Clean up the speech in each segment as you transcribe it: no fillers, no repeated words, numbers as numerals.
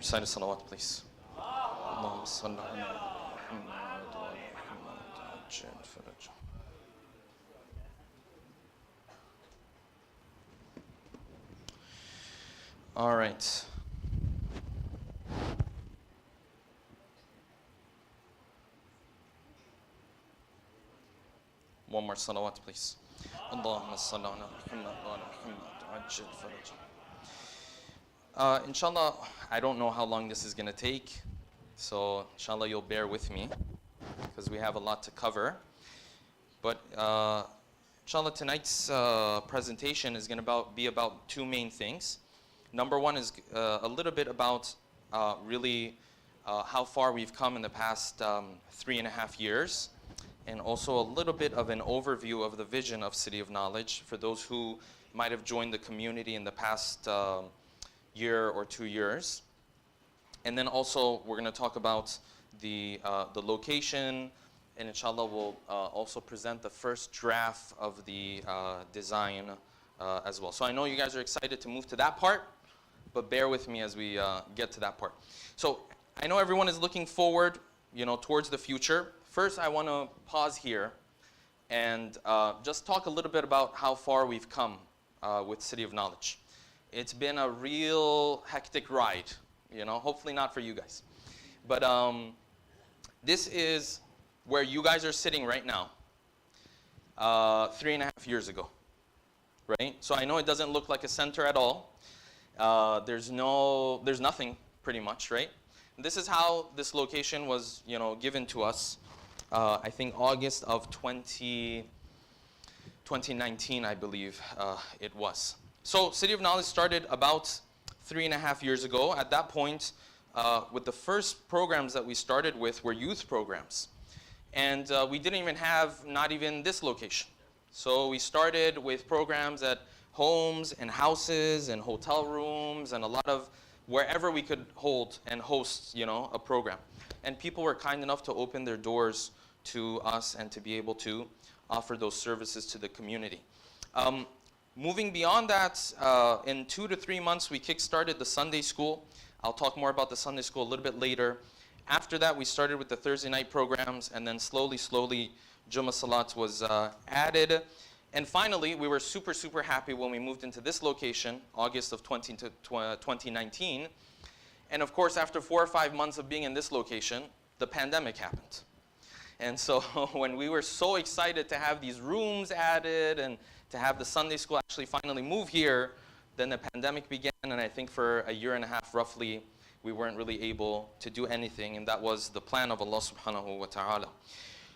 Recite a salawat, please. Allahumma salli ala Muhammad wa ala Muhammad ajil faraj. All right. One more salawat, please. Allahumma salli ala Muhammad wa ala Muhammad ajil faraj. Inshallah, I don't know how long this is going to take, so inshallah you'll bear with me because we have a lot to cover. But inshallah, tonight's presentation is going to be about two main things. Number one is a little bit about really how far we've come in the past 3.5 years, and also a little bit of an overview of the vision of City of Knowledge for those who might have joined the community in the past year or 2 years. And then also we're going to talk about the location, and inshallah we'll also present the first draft of the design as well. So I know you guys are excited to move to that part, but bear with me as we get to that part. So I know everyone is looking forward, towards the future. First, I want to pause here and just talk a little bit about how far we've come with City of Knowledge. It's been a real hectic ride, hopefully not for you guys. But this is where you guys are sitting right now, 3.5 years ago, right? So I know it doesn't look like a center at all. There's nothing pretty much, right? This is how this location was, given to us. I think August of 2019, I believe it was. So City of Knowledge started about 3.5 years ago. At that point, with the first programs that we started with were youth programs. And we didn't even have not even this location. So we started with programs at homes and houses and hotel rooms and a lot of wherever we could hold and host, a program. And people were kind enough to open their doors to us and to be able to offer those services to the community. Moving beyond that, in 2 to 3 months, we kick-started the Sunday school. I'll talk more about the Sunday school a little bit later. After that, we started with the Thursday night programs, and then slowly, Jummah Salat was added. And finally, we were super, super happy when we moved into this location, August of 2019. And of course, after 4 or 5 months of being in this location, the pandemic happened. And so when we were so excited to have these rooms added and to have the Sunday school actually finally move here, then the pandemic began, and I think for 1.5 years roughly, we weren't really able to do anything, and that was the plan of Allah subhanahu wa ta'ala.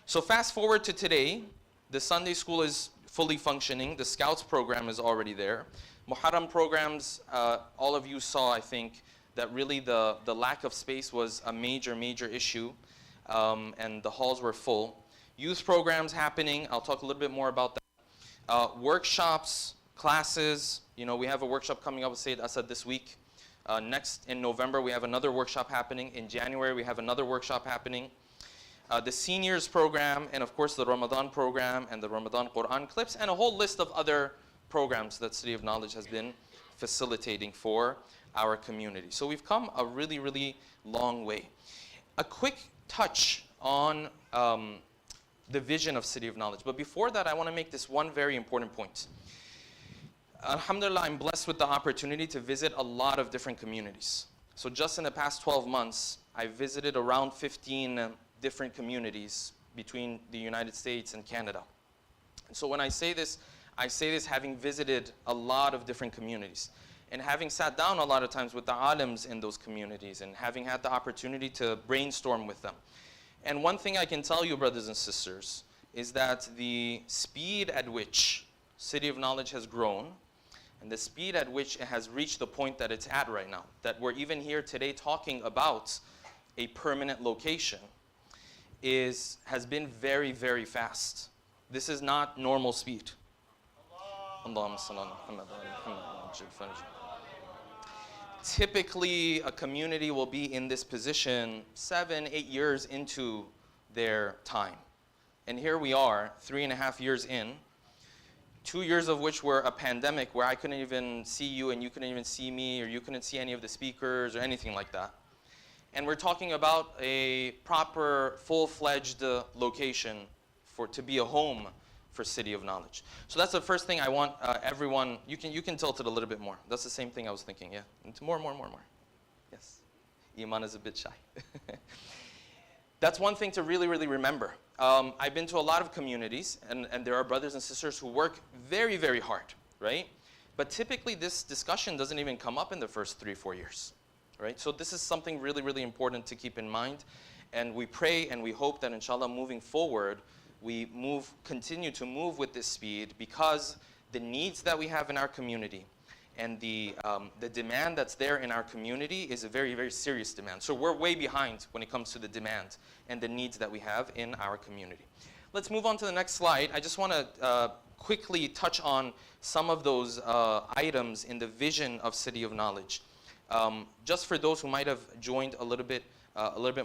So fast forward to today, the Sunday school is fully functioning, the Scouts program is already there. Muharram programs, all of you saw, I think, that really the lack of space was a major issue, and the halls were full. Youth programs happening, I'll talk a little bit more about that. Workshops, classes, we have a workshop coming up with Sayyid Asad this week. Next in November, we have another workshop happening. In January, we have another workshop happening. The seniors program, and of course the Ramadan program and the Ramadan Quran clips, and a whole list of other programs that City of Knowledge has been facilitating for our community. So we've come a really long way. A quick touch on the vision of City of Knowledge. But before that, I want to make this one very important point. Alhamdulillah, I'm blessed with the opportunity to visit a lot of different communities. So just in the past 12 months, I visited around 15 different communities between the United States and Canada. And so when I say this having visited a lot of different communities and having sat down a lot of times with the alims in those communities and having had the opportunity to brainstorm with them. And one thing I can tell you, brothers and sisters, is that the speed at which City of Knowledge has grown and the speed at which it has reached the point that it's at right now, that we're even here today talking about a permanent location, has been very fast. This is not normal speed. Typically, a community will be in this position 7, 8 years into their time. And here we are, 3.5 years in, 2 years of which were a pandemic where I couldn't even see you and you couldn't even see me, or you couldn't see any of the speakers or anything like that. And we're talking about a proper, full-fledged location to be a home for City of Knowledge. So that's the first thing I want everyone, you can tilt it a little bit more. That's the same thing I was thinking, yeah. More. Yes. Iman is a bit shy. That's one thing to really, really remember. I've been to a lot of communities, and there are brothers and sisters who work very, very hard, right? But typically this discussion doesn't even come up in the first 3-4 years, right? So this is something really, really important to keep in mind. And we pray and we hope that inshallah moving forward, we continue to move with this speed, because the needs that we have in our community and the demand that's there in our community is a very, very serious demand. So we're way behind when it comes to the demand and the needs that we have in our community. Let's move on to the next slide. I just want to quickly touch on some of those items in the vision of City of Knowledge. Just for those who might have joined a little bit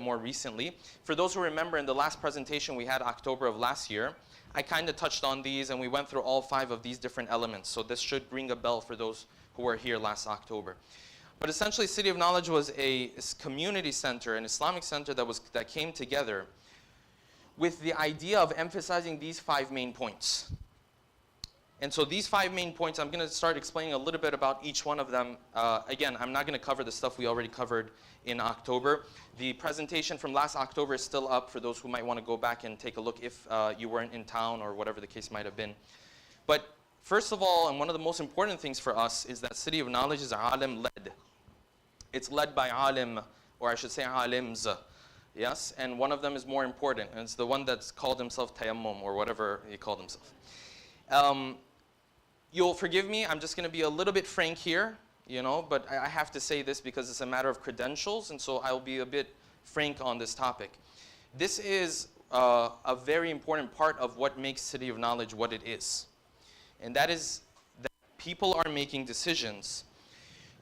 more recently. For those who remember, in the last presentation we had October of last year, I kind of touched on these and we went through all 5 of these different elements. So this should ring a bell for those who were here last October. But essentially, City of Knowledge was a community center, an Islamic center that came together with the idea of emphasizing these 5 main points. And so these 5 main points, I'm going to start explaining a little bit about each one of them. Again, I'm not going to cover the stuff we already covered in October. The presentation from last October is still up for those who might want to go back and take a look if you weren't in town or whatever the case might have been. But first of all, and one of the most important things for us, is that City of Knowledge is alim-led. It's led by alim, or I should say alims. Yes, and one of them is more important, and it's the one that's called himself Tayammum, or whatever he called himself. You'll forgive me, I'm just going to be a little bit frank here, you know, but I have to say this because it's a matter of credentials, and so I'll be a bit frank on this topic. This is a very important part of what makes City of Knowledge what it is. And that is that people are making decisions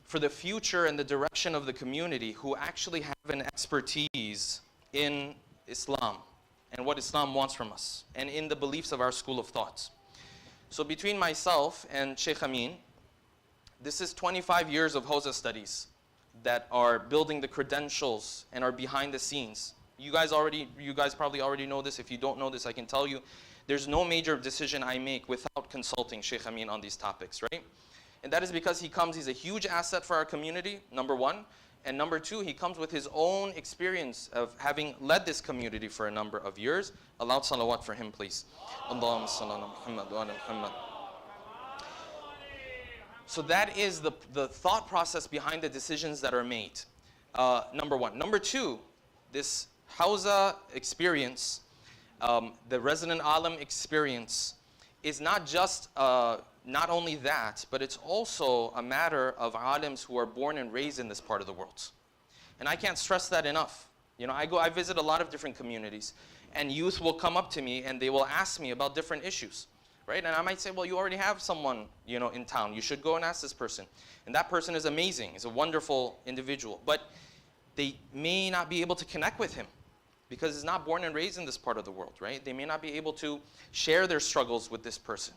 for the future and the direction of the community who actually have an expertise in Islam and what Islam wants from us, and in the beliefs of our school of thought. So between myself and Sheikh Amin, this is 25 years of Hawza studies that are building the credentials and are behind the scenes. You guys probably already know this. If you don't know this, I can tell you. There's no major decision I make without consulting Sheikh Amin on these topics, right? And that is because he's a huge asset for our community, number one. And number two, he comes with his own experience of having led this community for a number of years. A loud salawat for him, please. Allahumma salli ala Muhammad wa ala Muhammad. So that is the thought process behind the decisions that are made, number one. Number two, this Hawza experience, the resident alim experience, is not just not only that, but it's also a matter of alims who are born and raised in this part of the world. And I can't stress that enough. You know, I visit a lot of different communities, and youth will come up to me and they will ask me about different issues, right? And I might say, well, you already have someone, you know, in town. You should go and ask this person. And that person is amazing. He's a wonderful individual. But they may not be able to connect with him because he's not born and raised in this part of the world, right? They may not be able to share their struggles with this person.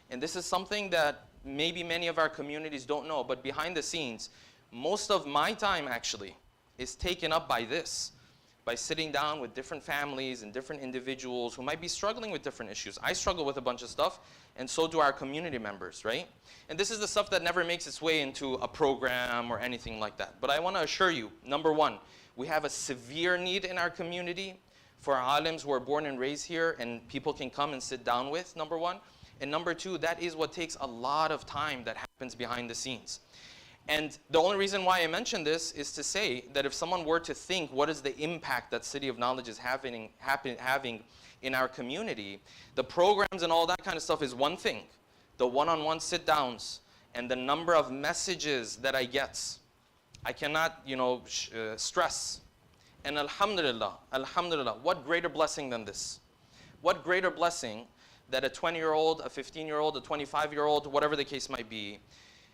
And this is something that maybe many of our communities don't know, but behind the scenes, most of my time actually is taken up by this, by sitting down with different families and different individuals who might be struggling with different issues. I struggle with a bunch of stuff, and so do our community members, right? And this is the stuff that never makes its way into a program or anything like that. But I want to assure you, number one, we have a severe need in our community for alims who are born and raised here and people can come and sit down with, number one. And number two, that is what takes a lot of time that happens behind the scenes. And the only reason why I mention this is to say that if someone were to think what is the impact that City of Knowledge is having in our community, the programs and all that kind of stuff is one thing. The one-on-one sit-downs and the number of messages that I get, I cannot, you know, stress. And alhamdulillah, what greater blessing than this? What greater blessing that a 20-year-old, a 15-year-old, a 25-year-old, whatever the case might be,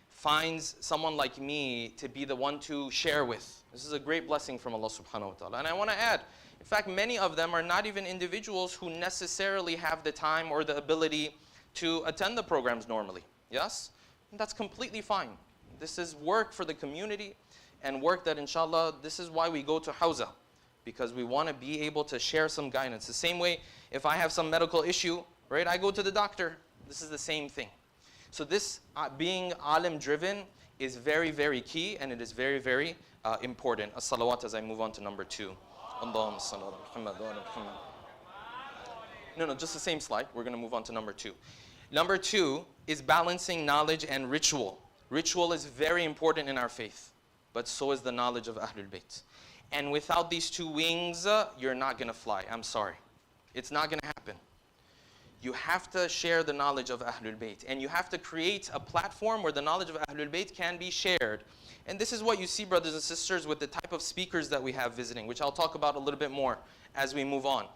finds someone like me to be the one to share with. This is a great blessing from Allah subhanahu wa ta'ala. And I want to add, in fact, many of them are not even individuals who necessarily have the time or the ability to attend the programs normally. Yes? And that's completely fine. This is work for the community, and work that inshallah, this is why we go to Hawza, because we want to be able to share some guidance. The same way, if I have some medical issue, right, I go to the doctor. This is the same thing. So this being alim driven is very, very key, and it is very, very important. As-salawat, as I move on to number 2. Allahumma salli ala Muhammad wa ala Muhammad. No, just the same slide. We're going to move on to number 2. Number 2 is balancing knowledge and ritual. Ritual is very important in our faith, but so is the knowledge of Ahlul Bayt. And without these 2 wings, you're not going to fly. I'm sorry. It's not going to happen. You have to share the knowledge of Ahlul Bayt, and you have to create a platform where the knowledge of Ahlul Bayt can be shared. And this is what you see, brothers and sisters, with the type of speakers that we have visiting, which I'll talk about a little bit more as we move on.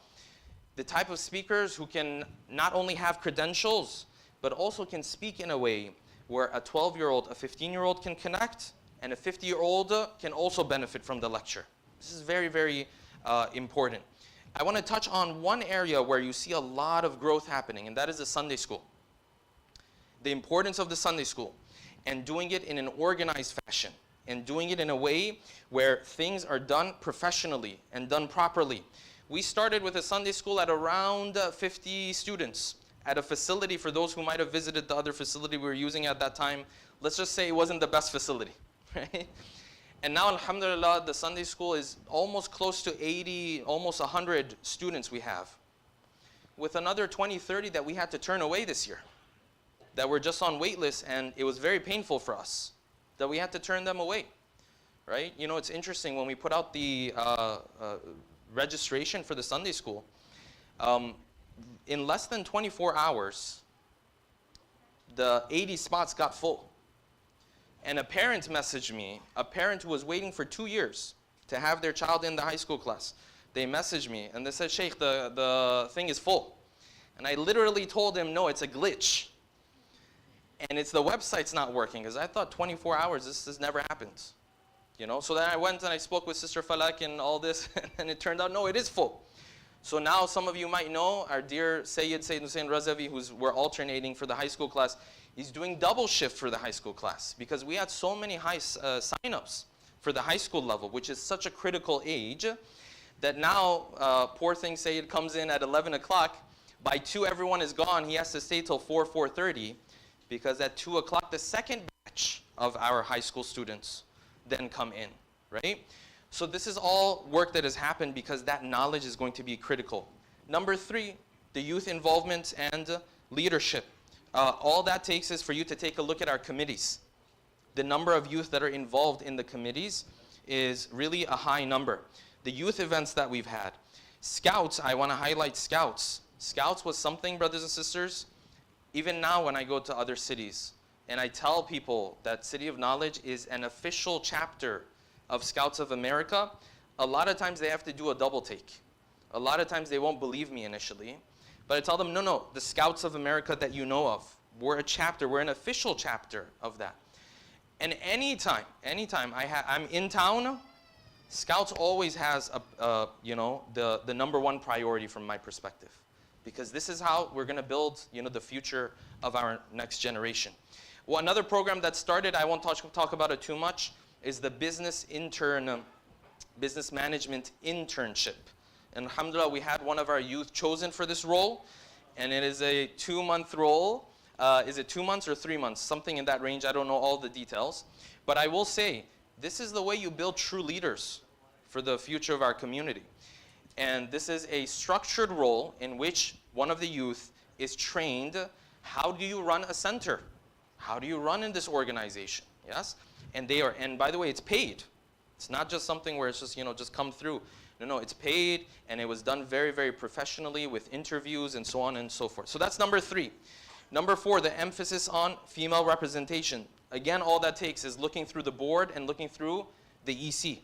The type of speakers who can not only have credentials, but also can speak in a way where a 12-year-old, a 15-year-old can connect, and a 50-year-old can also benefit from the lecture. This is very, very important. I want to touch on one area where you see a lot of growth happening, and that is the Sunday school. The importance of the Sunday school, and doing it in an organized fashion, and doing it in a way where things are done professionally and done properly. We started with a Sunday school at around 50 students at a facility. For those who might have visited the other facility we were using at that time, let's just say it wasn't the best facility, right? And now, alhamdulillah, the Sunday school is almost close to 80, almost 100 students we have, with another 20, 30 that we had to turn away this year, that were just on wait lists, and it was very painful for us that we had to turn them away, right? You know, it's interesting, when we put out the registration for the Sunday school, in less than 24 hours, the 80 spots got full. And a parent messaged me, a parent who was waiting for 2 years to have their child in the high school class. They messaged me and they said, Sheikh, the thing is full. And I literally told him, no, it's a glitch. And it's the website's not working, because I thought 24 hours, this never happens. You know, so then I went and I spoke with Sister Falak and all this, and it turned out, no, it is full. So now some of you might know, our dear Sayyid Hussein Razavi, we're alternating for the high school class, he's doing double shift for the high school class, because we had so many high sign-ups for the high school level, which is such a critical age, that now, poor thing Sayyid comes in at 11 o'clock, by 2 everyone is gone, he has to stay till 4:30, because at 2 o'clock the second batch of our high school students then come in, right? So this is all work that has happened because that knowledge is going to be critical. Number 3, the youth involvement and leadership. All that takes is for you to take a look at our committees. The number of youth that are involved in the committees is really a high number. The youth events that we've had. Scouts, I want to highlight Scouts. Scouts was something, brothers and sisters, even now when I go to other cities, and I tell people that City of Knowledge is an official chapter of Scouts of America, a lot of times they have to do a double take. A lot of times they won't believe me initially, but I tell them, no, the Scouts of America that you know of, we're a chapter, we're an official chapter of that. And anytime I'm in town, Scouts always has the number 1 priority from my perspective, because this is how we're going to build, the future of our next generation. Well, another program that started, I won't talk about it too much, is the business management internship. And alhamdulillah, we had one of our youth chosen for this role, and it is a 2-month role. Is it 2 months or 3 months? Something in that range. I don't know all the details. But I will say, this is the way you build true leaders for the future of our community. And this is a structured role in which one of the youth is trained. How do you run a center? How do you run in this organization? Yes? And by the way, it's paid. It's not just something where it's just, just come through. No, it's paid, and it was done very, very professionally with interviews and so on and so forth. So that's number 3. Number 4, the emphasis on female representation. Again, all that takes is looking through the board and looking through the EC.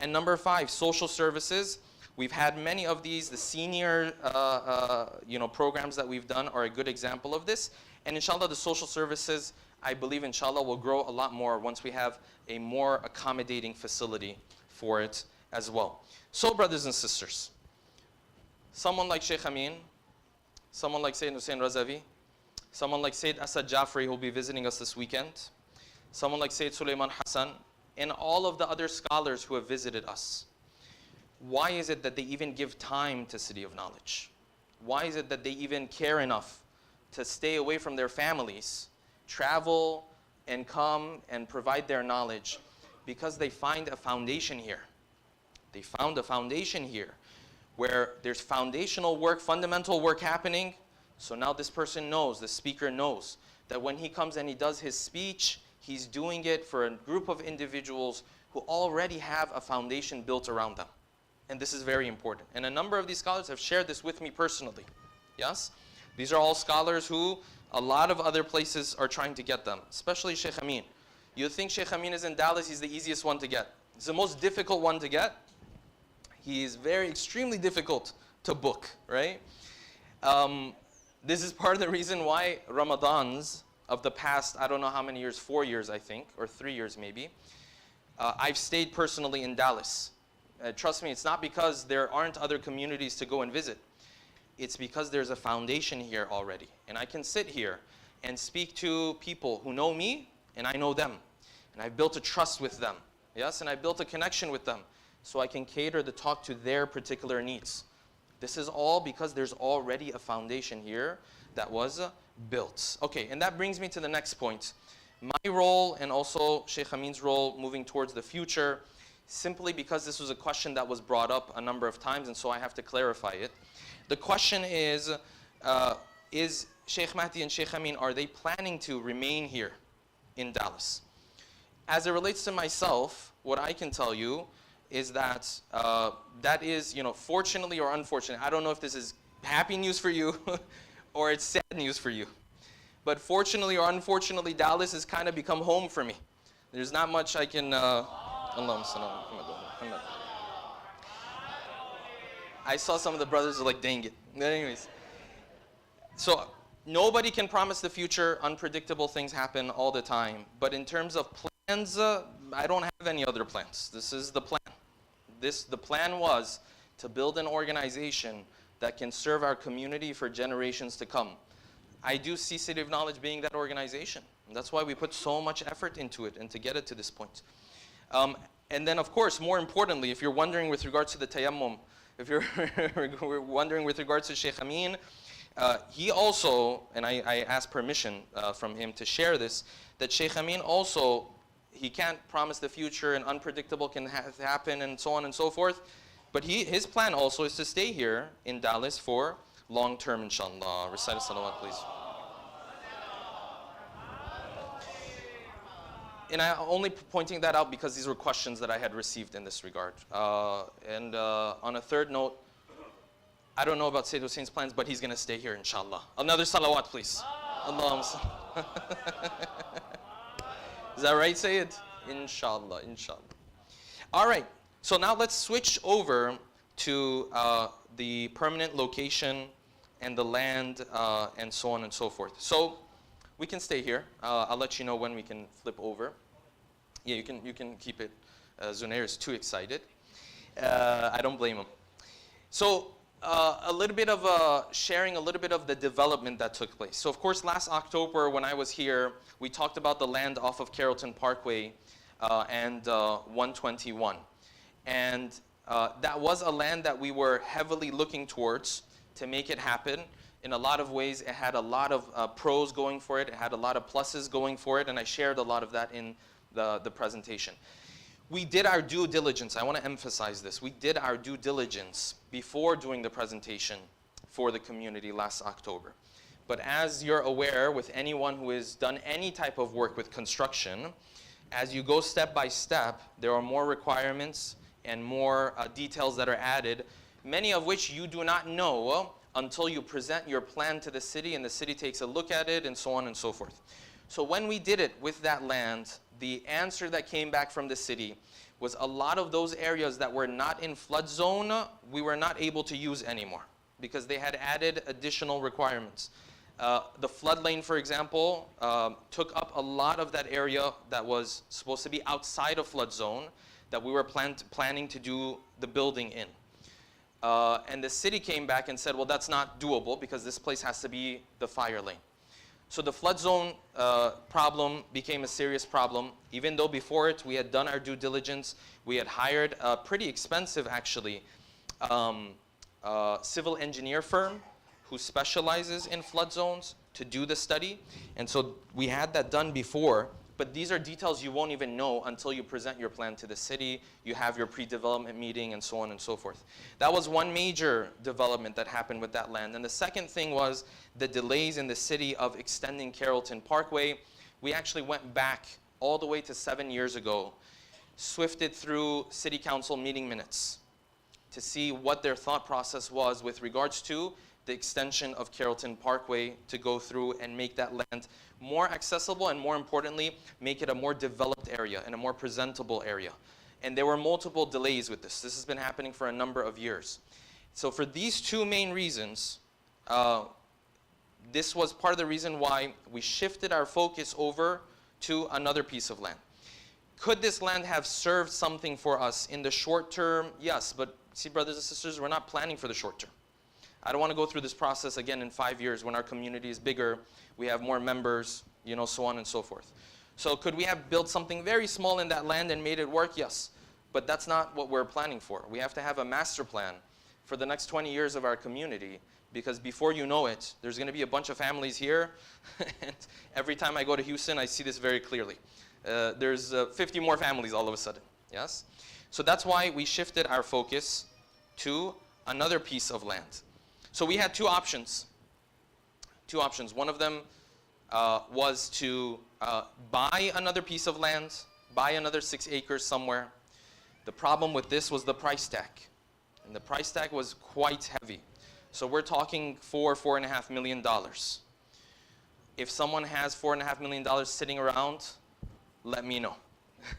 And number 5, social services. We've had many of these. The senior programs that we've done are a good example of this. And inshallah, the social services, I believe inshallah will grow a lot more once we have a more accommodating facility for it as well. So brothers and sisters, someone like Sheikh Amin, someone like Sayyid Hussein Razavi, someone like Sayyid Asad Jafri who will be visiting us this weekend, someone like Sayyid Sulaiman Hassan, and all of the other scholars who have visited us, why is it that they even give time to City of Knowledge? Why is it that they even care enough to stay away from their families, travel and come and provide their knowledge? Because they find a foundation here. They found a foundation here where there's foundational work, fundamental work happening. So now this person knows, the speaker knows, that when he comes and he does his speech, he's doing it for a group of individuals who already have a foundation built around them. And this is very important. And a number of these scholars have shared this with me personally. Yes? These are all scholars who a lot of other places are trying to get them, especially Sheikh Amin. You think Sheikh Amin is in Dallas, he's the easiest one to get. It's the most difficult one to get. He is extremely difficult to book, right? This is part of the reason why Ramadans of the past, I don't know how many years, 4 years I think, or 3 years maybe, I've stayed personally in Dallas. Trust me, it's not because there aren't other communities to go and visit. It's because there's a foundation here already. And I can sit here and speak to people who know me and I know them. And I've built a trust with them. Yes, and I built a connection with them. So I can cater the talk to their particular needs. This is all because there's already a foundation here that was built. Okay, and that brings me to the next point. My role and also Sheikh Amin's role moving towards the future, simply because this was a question that was brought up a number of times, and so I have to clarify it. The question is Sheikh Mahdi and Sheikh Amin, are they planning to remain here in Dallas? As it relates to myself, what I can tell you is that that is, fortunately or unfortunately, I don't know if this is happy news for you or it's sad news for you. But fortunately or unfortunately, Dallas has kind of become home for me. There's not much I can... I saw some of the brothers are like, dang it. But anyways, so nobody can promise the future. Unpredictable things happen all the time. But in terms of plans, I don't have any other plans. This is the plan. The plan was to build an organization that can serve our community for generations to come. I do see City of Knowledge being that organization. And that's why we put so much effort into it and to get it to this point. And then, of course, more importantly, if you're wondering with regards to the tayammum, if you're wondering with regards to Sheikh Amin, he also, and I asked permission from him to share this, that Sheikh Amin also, he can't promise the future and unpredictable can happen and so on and so forth, but his plan also is to stay here in Dallas for long term, inshallah. Recite a salawat, please. And I'm only pointing that out because these were questions that I had received in this regard. And on a third note, I don't know about Sayyid Hussein's plans, but he's going to stay here, inshallah. Another salawat, please. Allahumma. Is that right, Sayyid? Inshallah, inshallah. All right, so now let's switch over to the permanent location and the land and so on and so forth. So we can stay here. I'll let you know when we can flip over. Yeah, you can keep it. Zunair is too excited. I don't blame him. So a little bit of sharing a little bit of the development that took place. So of course, last October when I was here, we talked about the land off of Carrollton Parkway and 121. And that was a land that we were heavily looking towards to make it happen. In a lot of ways, it had a lot of pros going for it. It had a lot of pluses going for it, and I shared a lot of that in the presentation. We did our due diligence. I want to emphasize this. We did our due diligence before doing the presentation for the community last October. But as you're aware, with anyone who has done any type of work with construction, as you go step by step, there are more requirements and more details that are added, many of which you do not know until you present your plan to the city and the city takes a look at it and so on and so forth. So when we did it with that land, the answer that came back from the city was a lot of those areas that were not in flood zone, we were not able to use anymore because they had added additional requirements. The flood lane, for example, took up a lot of that area that was supposed to be outside of flood zone that we were planning to do the building in. And the city came back and said, well, that's not doable because this place has to be the fire lane. So the flood zone problem became a serious problem, even though before it we had done our due diligence. We had hired a pretty expensive, actually, civil engineer firm who specializes in flood zones to do the study. And so we had that done before, but these are details you won't even know until you present your plan to the city, you have your pre-development meeting, and so on and so forth. That was one major development that happened with that land. And the second thing was the delays in the city of extending Carrollton Parkway. We actually went back all the way to 7 years ago, swifted through city council meeting minutes to see what their thought process was with regards to the extension of Carrollton Parkway to go through and make that land more accessible, and more importantly, make it a more developed area and a more presentable area. And there were multiple delays with this. This has been happening for a number of years. So for these two main reasons, this was part of the reason why we shifted our focus over to another piece of land. Could this land have served something for us in the short term? Yes, but see, brothers and sisters, we're not planning for the short term. I don't want to go through this process again in 5 years when our community is bigger, we have more members, you know, so on and so forth. So could we have built something very small in that land and made it work? Yes, but that's not what we're planning for. We have to have a master plan for the next 20 years of our community, because before you know it, there's going to be a bunch of families here, and every time I go to Houston, I see this very clearly. There's 50 more families all of a sudden, yes? So that's why we shifted our focus to another piece of land. So we had two options. One of them was to buy another piece of land, buy another 6 acres somewhere. The problem with this was the price tag. And the price tag was quite heavy. So we're talking $4.5 million. If someone has $4.5 million sitting around, let me know.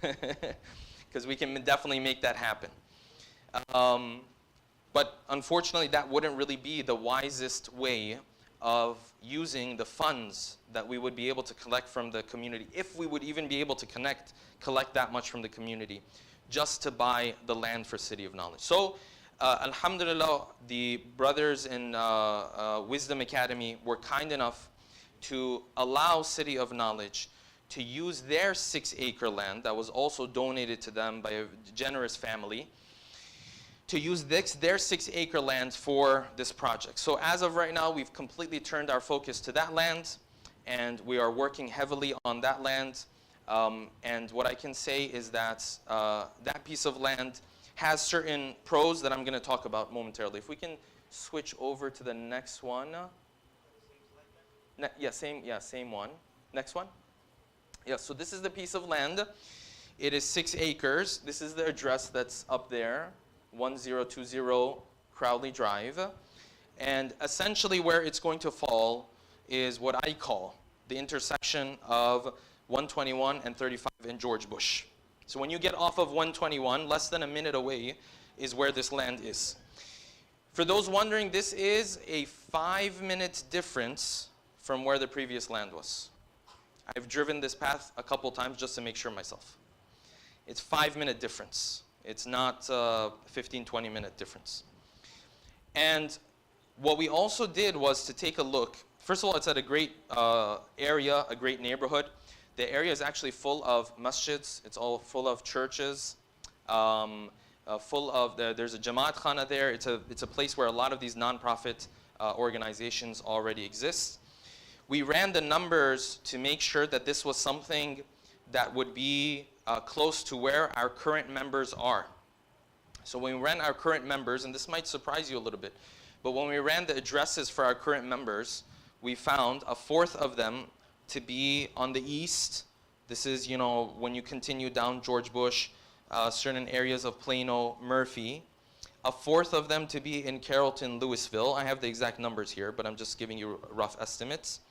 Because we can definitely make that happen. But unfortunately, that wouldn't really be the wisest way of using the funds that we would be able to collect from the community, if we would even be able to collect that much from the community, just to buy the land for City of Knowledge. So, alhamdulillah, the brothers in Wisdom Academy were kind enough to allow City of Knowledge to use their 6-acre land that was also donated to them by a generous family, to use their 6-acre land for this project. So as of right now, we've completely turned our focus to that land, and we are working heavily on that land. And what I can say is that that piece of land has certain pros that I'm going to talk about momentarily. If we can switch over to the next one. Same one. Next one. Yeah, so this is the piece of land. It is 6 acres. This is the address that's up there. 1020 Crowley Drive. And essentially where it's going to fall is what I call the intersection of 121 and 35 in George Bush. So when you get off of 121, less than a minute away is where this land is. For those wondering, this is a 5-minute difference from where the previous land was. I've driven this path a couple times just to make sure myself. It's 5-minute difference. It's not a 15, 20-minute difference. And what we also did was to take a look. First of all, it's at a great area, a great neighborhood. The area is actually full of masjids. It's all full of churches. There's a Jamaat Khana there. It's a place where a lot of these nonprofit organizations already exist. We ran the numbers to make sure that this was something that would be close to where our current members are. So when we ran our current members, and this might surprise you a little bit, but when we ran the addresses for our current members, we found a fourth of them to be on the east. This is, you know, when you continue down George Bush, certain areas of Plano, Murphy. A fourth of them to be in Carrollton, Louisville. I have the exact numbers here, but I'm just giving you rough estimates.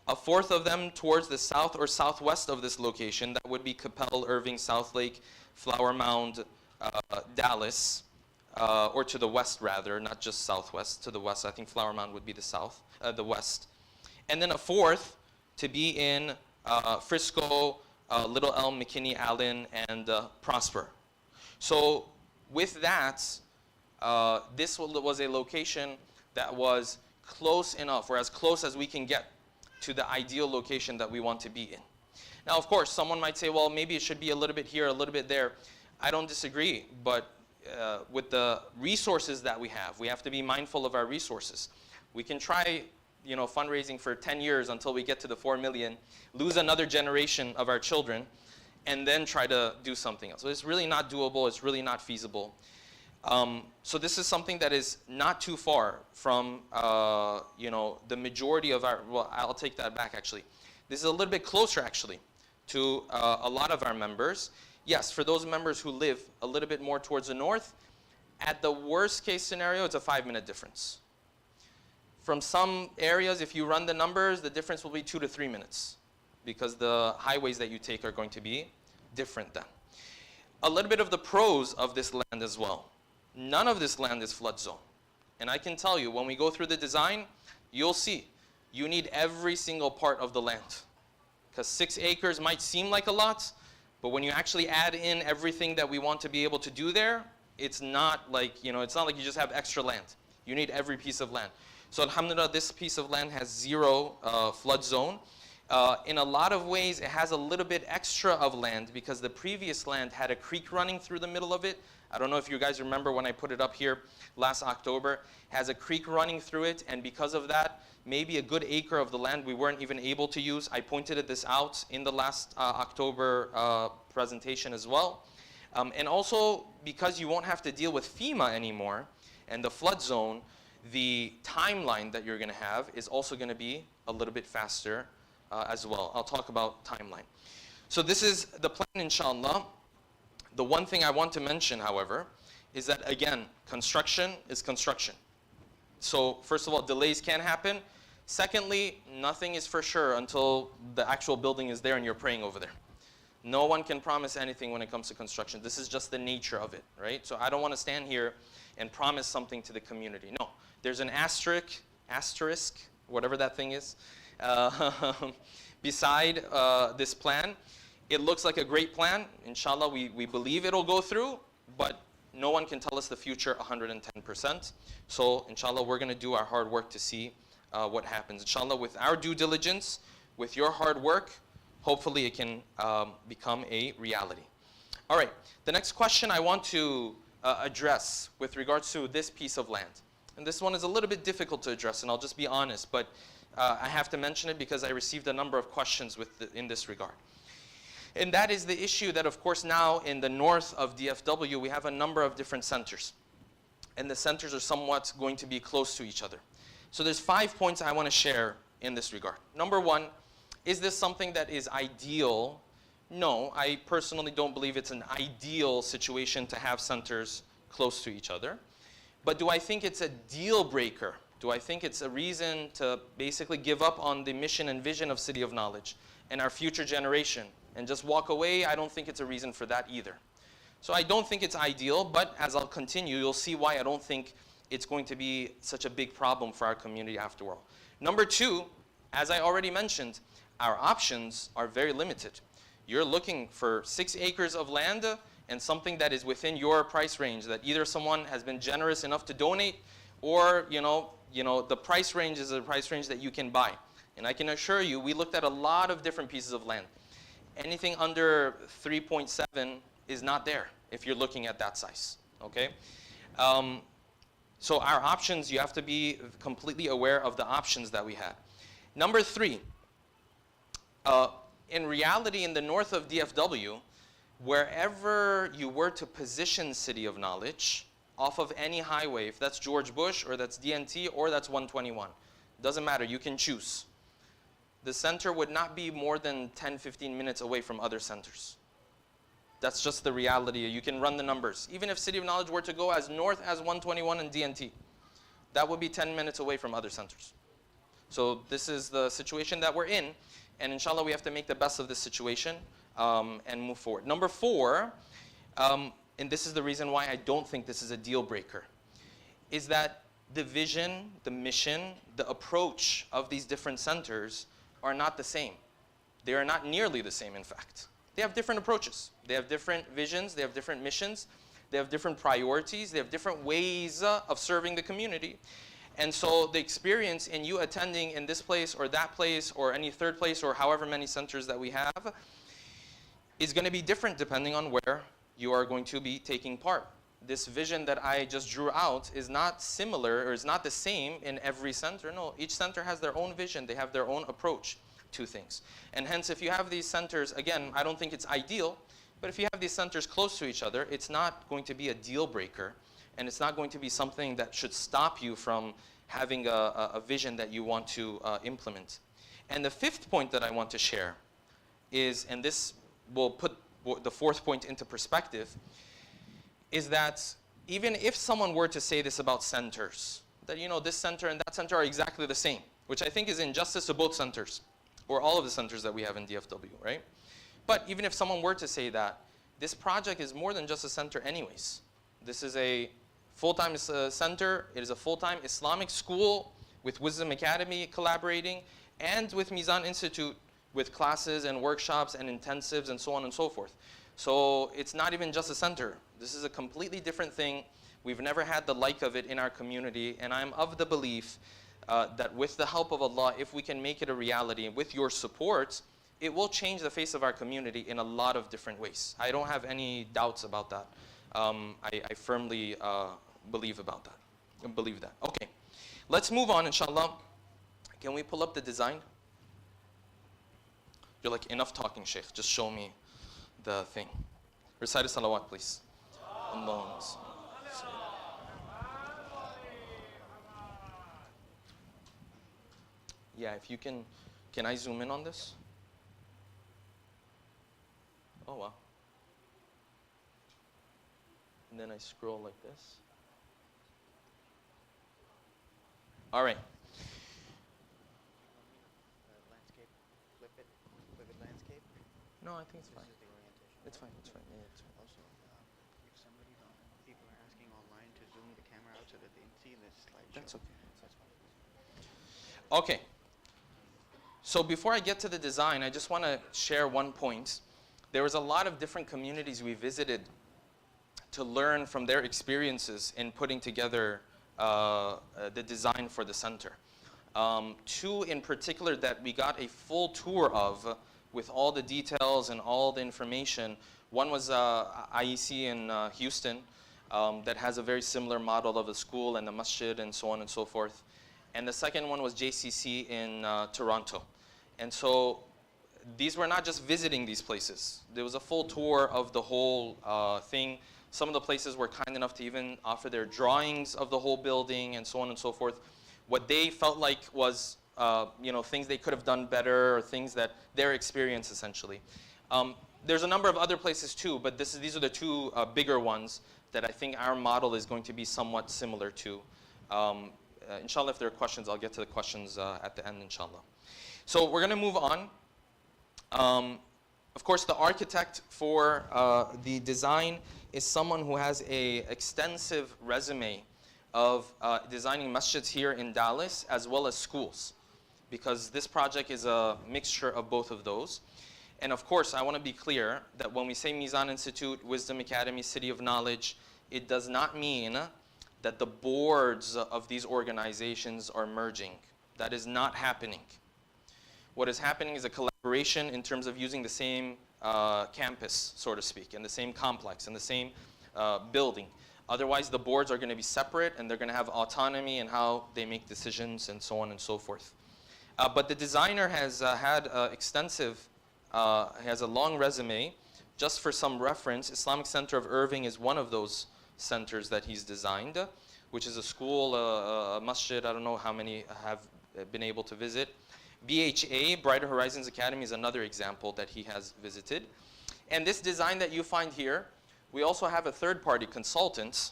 A fourth of them towards the south or southwest of this location. That would be Capel, Irving, Southlake, Flower Mound, Dallas, or to the west rather, not just southwest, to the west. I think Flower Mound would be the west. And then a fourth to be in Frisco, Little Elm, McKinney, Allen, and Prosper. So with that, this was a location that was close enough, or as close as we can get to the ideal location that we want to be in. Now, of course, someone might say, well, maybe it should be a little bit here, a little bit there. I don't disagree, but with the resources that we have to be mindful of our resources. We can try, fundraising for 10 years until we get to the 4 million, lose another generation of our children, and then try to do something else. So it's really not doable. It's really not feasible. So this is something that is not too far from, the majority of our, well, I'll take that back actually. This is a little bit closer actually to a lot of our members. Yes, for those members who live a little bit more towards the north, at the worst case scenario, it's a 5-minute difference. From some areas, if you run the numbers, the difference will be 2 to 3 minutes because the highways that you take are going to be different then. A little bit of the pros of this land as well. None of this land is flood zone. And I can tell you, when we go through the design, you'll see you need every single part of the land. Because 6 acres might seem like a lot, but when you actually add in everything that we want to be able to do there, it's not like, it's not like you just have extra land. You need every piece of land. So alhamdulillah, this piece of land has 0 flood zone. In a lot of ways, it has a little bit extra of land because the previous land had a creek running through the middle of it. I don't know if you guys remember when I put it up here last October. It has a creek running through it, and because of that, maybe a good acre of the land we weren't even able to use. I pointed this out in the last October presentation as well. And also, because you won't have to deal with FEMA anymore and the flood zone, the timeline that you're going to have is also going to be a little bit faster as well. I'll talk about timeline. So this is the plan, inshallah. The one thing I want to mention, however, is that, again, construction is construction. So first of all, delays can happen. Secondly, nothing is for sure until the actual building is there and you're praying over there. No one can promise anything when it comes to construction. This is just the nature of it, right? So I don't want to stand here and promise something to the community. No, there's an asterisk, whatever that thing is, beside this plan. It looks like a great plan. Inshallah, we believe it'll go through, but no one can tell us the future 110%. So inshallah, we're going to do our hard work to see what happens. Inshallah, with our due diligence, with your hard work, hopefully it can become a reality. All right, the next question I want to address with regards to this piece of land. And this one is a little bit difficult to address, and I'll just be honest, but I have to mention it because I received a number of questions in this regard. And that is the issue that, of course, now in the north of DFW, we have a number of different centers. And the centers are somewhat going to be close to each other. So there's 5 points I want to share in this regard. Number one, is this something that is ideal? No, I personally don't believe it's an ideal situation to have centers close to each other. But do I think it's a deal breaker? Do I think it's a reason to basically give up on the mission and vision of City of Knowledge and our future generation and just walk away? I don't think it's a reason for that either. So I don't think it's ideal, but as I'll continue, you'll see why I don't think it's going to be such a big problem for our community after all. Number two, as I already mentioned, our options are very limited. You're looking for 6 acres of land and something that is within your price range, that either someone has been generous enough to donate, or the price range is a price range that you can buy. And I can assure you, we looked at a lot of different pieces of land. Anything under 3.7 is not there if you're looking at that size, okay? So our options, you have to be completely aware of the options that we had. Number three, in reality, in the north of DFW, wherever you were to position City of Knowledge, off of any highway, if that's George Bush or that's DNT or that's 121, doesn't matter, you can choose. The center would not be more than 10, 15 minutes away from other centers. That's just the reality. You can run the numbers. Even if City of Knowledge were to go as north as 121 and DNT, that would be 10 minutes away from other centers. So this is the situation that we're in, and inshallah we have to make the best of this situation and move forward. Number four, and this is the reason why I don't think this is a deal breaker, is that the vision, the mission, the approach of these different centers are not the same. They are not nearly the same, in fact. They have different approaches. They have different visions. They have different missions. They have different priorities. They have different ways of serving the community. And so the experience in you attending in this place or that place or any third place or however many centers that we have is going to be different depending on where you are going to be taking part. This vision that I just drew out is not similar or is not the same in every center. No, each center has their own vision. They have their own approach to things. And hence, if you have these centers, again, I don't think it's ideal, but if you have these centers close to each other, it's not going to be a deal breaker, and it's not going to be something that should stop you from having a vision that you want to implement. And the fifth point that I want to share is, and this will put the fourth point into perspective, is that even if someone were to say this about centers, that this center and that center are exactly the same, which I think is injustice to both centers, or all of the centers that we have in DFW, right? But even if someone were to say that, this project is more than just a center anyways. This is a full-time center. It is a full-time Islamic school with Wisdom Academy collaborating, and with Mizan Institute with classes and workshops and intensives and so on and so forth. So it's not even just a center. This is a completely different thing. We've never had the like of it in our community, and I'm of the belief that with the help of Allah, if we can make it a reality, and with your support, it will change the face of our community in a lot of different ways. I don't have any doubts about that. I firmly believe about that. Believe that. Okay, let's move on, inshallah. Can we pull up the design? You're like, enough talking, Sheikh. Just show me the thing. Recite a salawat, please. Allahumma salli. Yeah, if you can I zoom in on this? Oh, wow. And then I scroll like this. All right. Landscape, flip it landscape. No, I think it's fine. This is the orientation. It's fine, it's fine. Yeah, it's fine. Also, if people are asking online to zoom the camera out so that they can see this slideshow. That's okay. That's fine. Okay. So before I get to the design, I just want to share one point. There was a lot of different communities we visited to learn from their experiences in putting together the design for the center. Two in particular that we got a full tour of with all the details and all the information. One was IEC in Houston that has a very similar model of a school and a masjid and so on and so forth. And the second one was JCC in Toronto. And so these were not just visiting these places. There was a full tour of the whole thing. Some of the places were kind enough to even offer their drawings of the whole building and so on and so forth. What they felt like was things they could have done better, or things that their experience essentially. There's a number of other places too, but these are the two bigger ones that I think our model is going to be somewhat similar to. Inshallah, if there are questions, I'll get to the questions at the end, inshallah. So we're going to move on. Of course, the architect for the design is someone who has an extensive resume of designing masjids here in Dallas as well as schools, because this project is a mixture of both of those. And of course, I want to be clear that when we say Mizan Institute, Wisdom Academy, City of Knowledge, it does not mean that the boards of these organizations are merging. That is not happening. What is happening is a collaboration in terms of using the same campus, so to speak, and the same complex, and the same building. Otherwise, the boards are going to be separate, and they're going to have autonomy in how they make decisions, and so on and so forth. But the designer has had extensive, has a long resume. Just for some reference, Islamic Center of Irving is one of those centers that he's designed, which is a school, a masjid. I don't know how many have been able to visit. BHA, Brighter Horizons Academy, is another example that he has visited. And this design that you find here, we also have a third-party consultant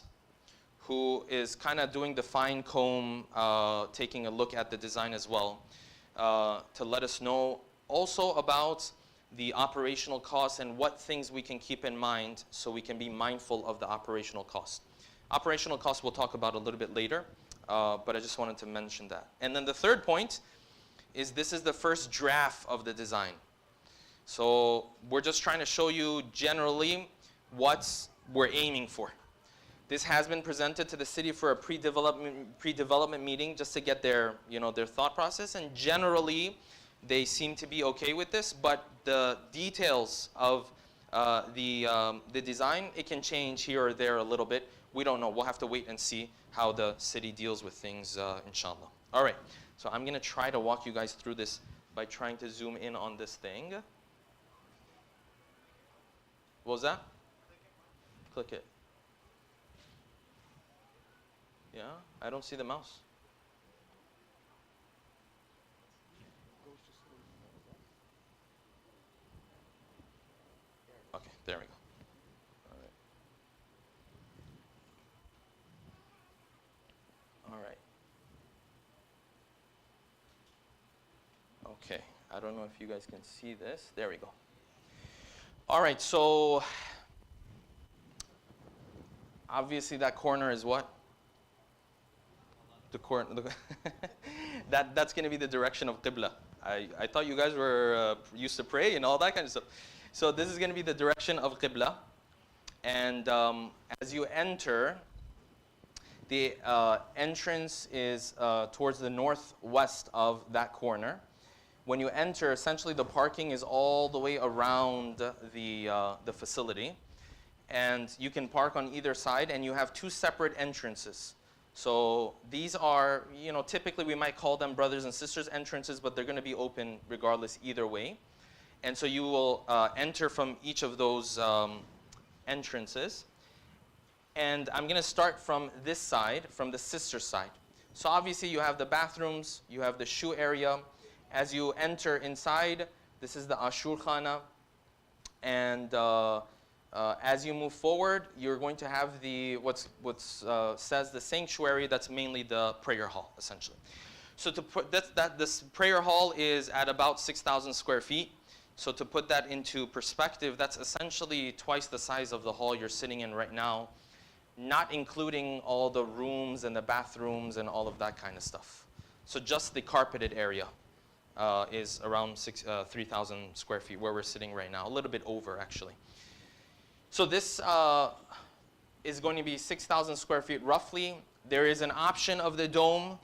who is kind of doing the fine comb, taking a look at the design as well, to let us know also about the operational costs and what things we can keep in mind so we can be mindful of the operational costs. Operational costs we'll talk about a little bit later, but I just wanted to mention that. And then the third point is this is the first draft of the design. So we're just trying to show you generally what we're aiming for. This has been presented to the city for a pre-development meeting just to get their, their thought process. And generally, they seem to be okay with this. But the details of the design, it can change here or there a little bit. We don't know. We'll have to wait and see how the city deals with things, inshallah. All right. So I'm going to try to walk you guys through this by trying to zoom in on this thing. What was that? Click it. Yeah, I don't see the mouse. Okay, there we go. All right. Okay, I don't know if you guys can see this. There we go. All right, so obviously that corner is what? The corner. That's going to be the direction of Qibla. I thought you guys were used to pray and all that kind of stuff. So this is going to be the direction of Qibla. And as you enter, the entrance is towards the northwest of that corner. When you enter, essentially the parking is all the way around the facility. And you can park on either side, and you have two separate entrances. So these are, typically we might call them brothers and sisters entrances, but they're going to be open regardless either way. And so you will enter from each of those entrances. And I'm going to start from this side, from the sister side. So obviously you have the bathrooms, you have the shoe area. As you enter inside, this is the Ashur Khana. And as you move forward, you're going to have the what's says the sanctuary. That's mainly the prayer hall, essentially. So to put this prayer hall is at about 6,000 square feet. So to put that into perspective, that's essentially twice the size of the hall you're sitting in right now, not including all the rooms and the bathrooms and all of that kind of stuff. So just the carpeted area is around 3,000 square feet where we're sitting right now, a little bit over actually. So this is going to be 6,000 square feet roughly. There is an option of the dome.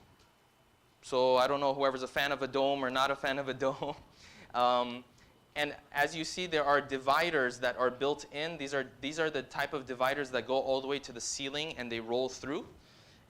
So I don't know whoever's a fan of a dome or not a fan of a dome. And as you see, there are dividers that are built in. These are the type of dividers that go all the way to the ceiling and they roll through.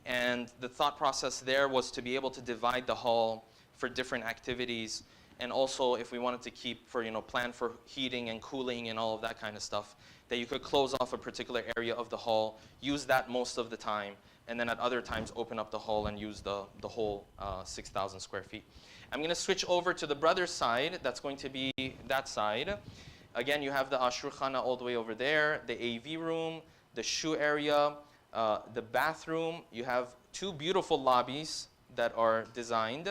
And the thought process there was to be able to divide the hall for different activities. And also if we wanted to keep for, plan for heating and cooling and all of that kind of stuff, that you could close off a particular area of the hall, use that most of the time, and then at other times open up the hall and use the whole 6,000 square feet. I'm going to switch over to the brother's side. That's going to be that side. Again, you have the Ashur Khana all the way over there, the AV room, the shoe area, the bathroom. You have two beautiful lobbies that are designed.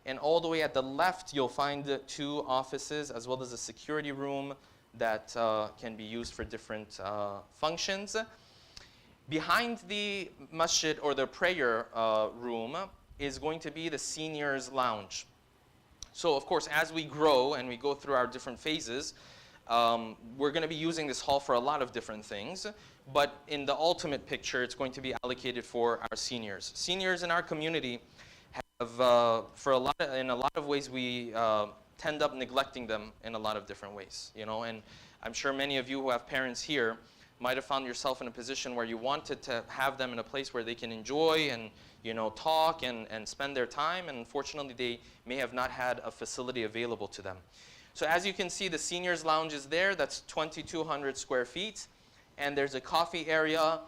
And all the way at the left, you'll find two offices as well as a security room that can be used for different functions. Behind the masjid or the prayer room is going to be the seniors lounge. So of course, as we grow and we go through our different phases, we're going to be using this hall for a lot of different things. But in the ultimate picture, it's going to be allocated for our seniors. Seniors in our community have, in a lot of ways, we tend up neglecting them in a lot of different ways, and I'm sure many of you who have parents here might have found yourself in a position where you wanted to have them in a place where they can enjoy and talk and spend their time, and unfortunately they may have not had a facility available to them. So as you can see, the seniors lounge is there. That's 2,200 square feet, and there's a coffee area.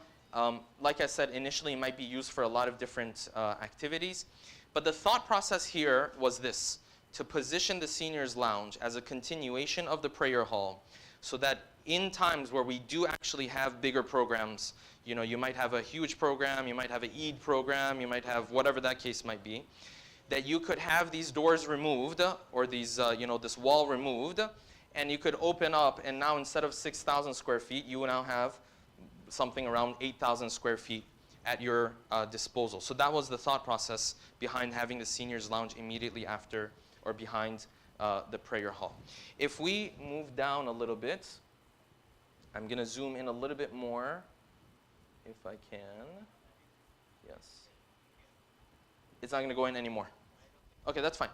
Like I said, initially it might be used for a lot of different activities, but the thought process here was this: to position the seniors lounge as a continuation of the prayer hall, so that in times where we do actually have bigger programs, you might have a huge program, you might have an Eid program, you might have whatever that case might be, that you could have these doors removed or these, this wall removed, and you could open up, and now instead of 6,000 square feet, you will now have something around 8,000 square feet at your disposal. So that was the thought process behind having the seniors lounge immediately after or behind the prayer hall. If we move down a little bit, I'm going to zoom in a little bit more. if I can. Yes. It's not going to go in anymore. Okay, that's fine.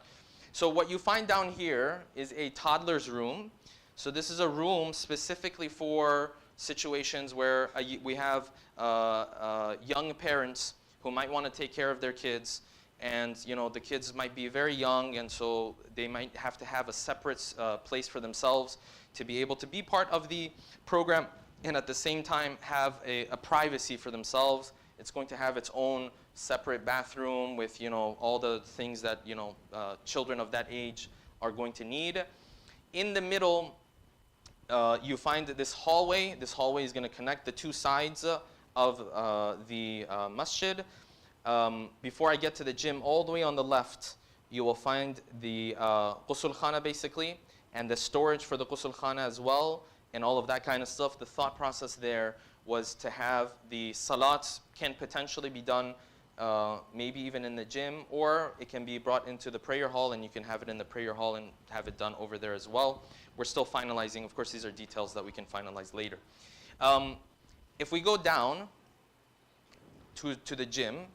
So what you find down here is a toddler's room. So this is a room specifically for situations where we have young parents who might want to take care of their kids, and the kids might be very young, and so they might have to have a separate place for themselves to be able to be part of the program, and at the same time have a privacy for themselves. It's going to have its own separate bathroom with all the things that children of that age are going to need. In the middle, you find this hallway. This hallway is going to connect the two sides of the masjid. Before I get to the gym, all the way on the left, you will find the ghusl khana basically, and the storage for the ghusl khana as well, and all of that kind of stuff. The thought process there was to have the salat can potentially be done maybe even in the gym, or it can be brought into the prayer hall, and you can have it in the prayer hall and have it done over there as well. We're still finalizing. Of course, these are details that we can finalize later. If we go down to the gym,